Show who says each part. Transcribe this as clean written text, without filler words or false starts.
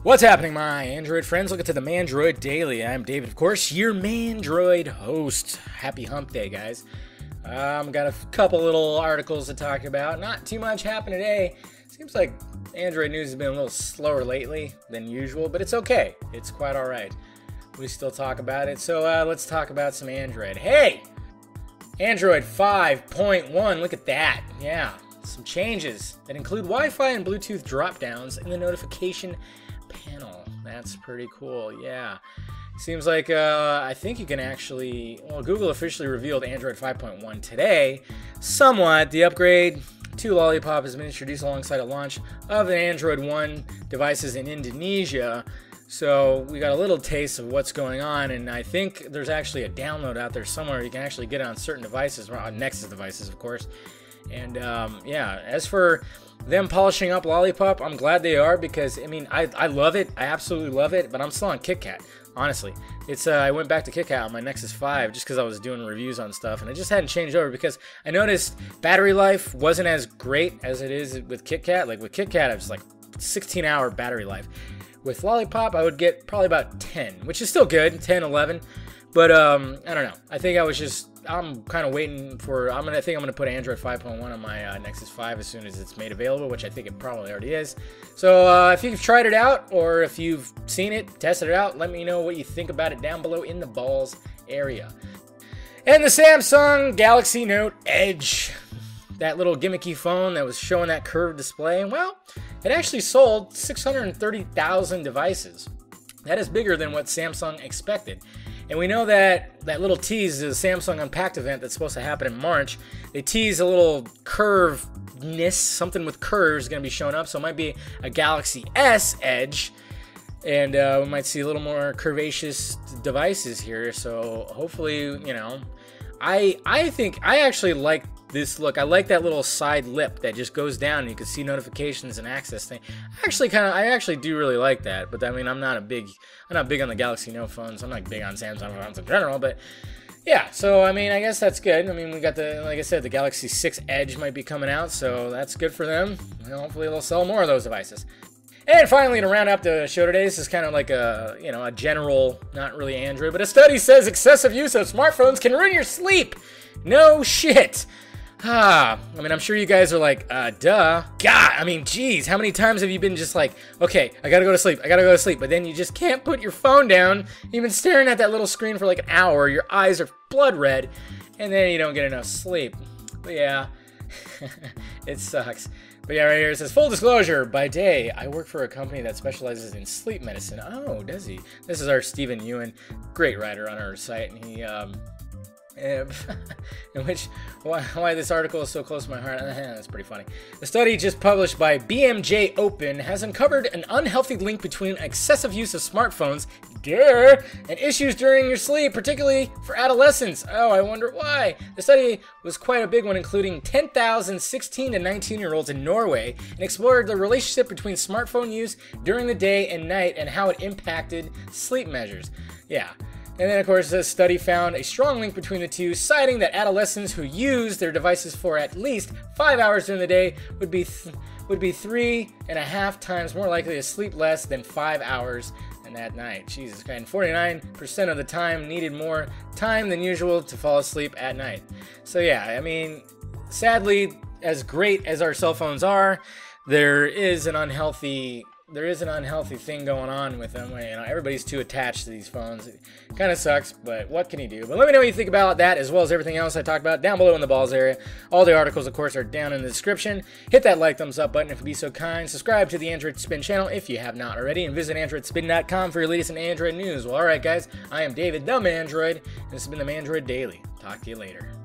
Speaker 1: What's happening, my Android friends? Welcome to the Mandroid Daily. I'm David, of course, your Mandroid host. Happy hump day, guys. Got a couple little articles to talk about. Not too much happened today. Seems like Android news has been a little slower lately than usual, but it's okay. It's quite all right. We still talk about it. So let's talk about some Android. Hey! Android 5.1, look at that. Yeah, some changes that include Wi-Fi and Bluetooth drop-downs in the notification panel. That's pretty cool. Yeah, seems like I think you can actually, well, Google officially revealed Android 5.1 today. Somewhat, the upgrade to Lollipop has been introduced alongside a launch of the Android One devices in Indonesia. So we got a little taste of what's going on, and I think there's actually a download out there somewhere. You can actually get it on certain devices, on Nexus devices, of course. And yeah, as for them polishing up Lollipop, I'm glad they are, because I mean, I love it. I absolutely love it, but I'm still on KitKat, honestly. It's I went back to KitKat on my Nexus 5 just because I was doing reviews on stuff, and I just hadn't changed over because I noticed battery life wasn't as great as it is with KitKat. Like with KitKat, it was like 16-hour battery life. With Lollipop, I would get probably about 10, which is still good, 10, 11. But I don't know. I think I'm kind of waiting for. I think I'm gonna put Android 5.1 on my Nexus 5 as soon as it's made available, which I think it probably already is. So if you've tried it out or if you've seen it, tested it out, let me know what you think about it down below in the balls area. And the Samsung Galaxy Note Edge, that little gimmicky phone that was showing that curved display, well, it actually sold 630,000 devices. That is bigger than what Samsung expected. And we know that that little tease is the Samsung Unpacked event that's supposed to happen in March. They tease a little curvedness, something with curves is going to be showing up. So it might be a Galaxy S Edge. And we might see a little more curvaceous devices here. So hopefully, you know, I actually like this look. I like that little side lip that just goes down and you can see notifications and access thing. I actually do really like that. But I mean, I'm not big on the Galaxy Note phones. I'm not big on Samsung phones in general, but yeah, so I mean, I guess that's good. I mean, we got like I said, the Galaxy 6 Edge might be coming out, so that's good for them. You know, hopefully they'll sell more of those devices. And finally, to round up the show today, this is kind of like a, you know, a general, not really Android, but a study says excessive use of smartphones can ruin your sleep. No shit. I mean, I'm sure you guys are like, duh. God, I mean, geez, how many times have you been just like, okay, I gotta go to sleep, but then you just can't put your phone down. You've been staring at that little screen for like an hour, your eyes are blood red, and then you don't get enough sleep. But yeah, it sucks. But yeah, right here it says, full disclosure, by day, I work for a company that specializes in sleep medicine. Oh, does he? This is our Stephen Ewan, great writer on our site, and he, why this article is so close to my heart. That's pretty funny. The study just published by BMJ Open has uncovered an unhealthy link between excessive use of smartphones, and issues during your sleep, particularly for adolescents. Oh, I wonder why. The study was quite a big one, including 10,000 16 to 19-year-olds in Norway, and explored the relationship between smartphone use during the day and night and how it impacted sleep measures. Yeah. And then, of course, the study found a strong link between the two, citing that adolescents who use their devices for at least 5 hours during the day would be 3.5 times more likely to sleep less than 5 hours in that night. Jesus Christ. And 49% of the time needed more time than usual to fall asleep at night. So yeah, I mean, sadly, as great as our cell phones are, there is an unhealthy thing going on with them. You know, everybody's too attached to these phones. It kind of sucks, but what can you do? But let me know what you think about that, as well as everything else I talked about down below in the balls area. All the articles, of course, are down in the description. Hit that like, thumbs up button if you'd be so kind. Subscribe to the AndroidSPIN channel if you have not already, and visit AndroidSPIN.com for your latest in Android news. Well, alright guys, I am David, the Mandroid, and this has been the Mandroid Daily. Talk to you later.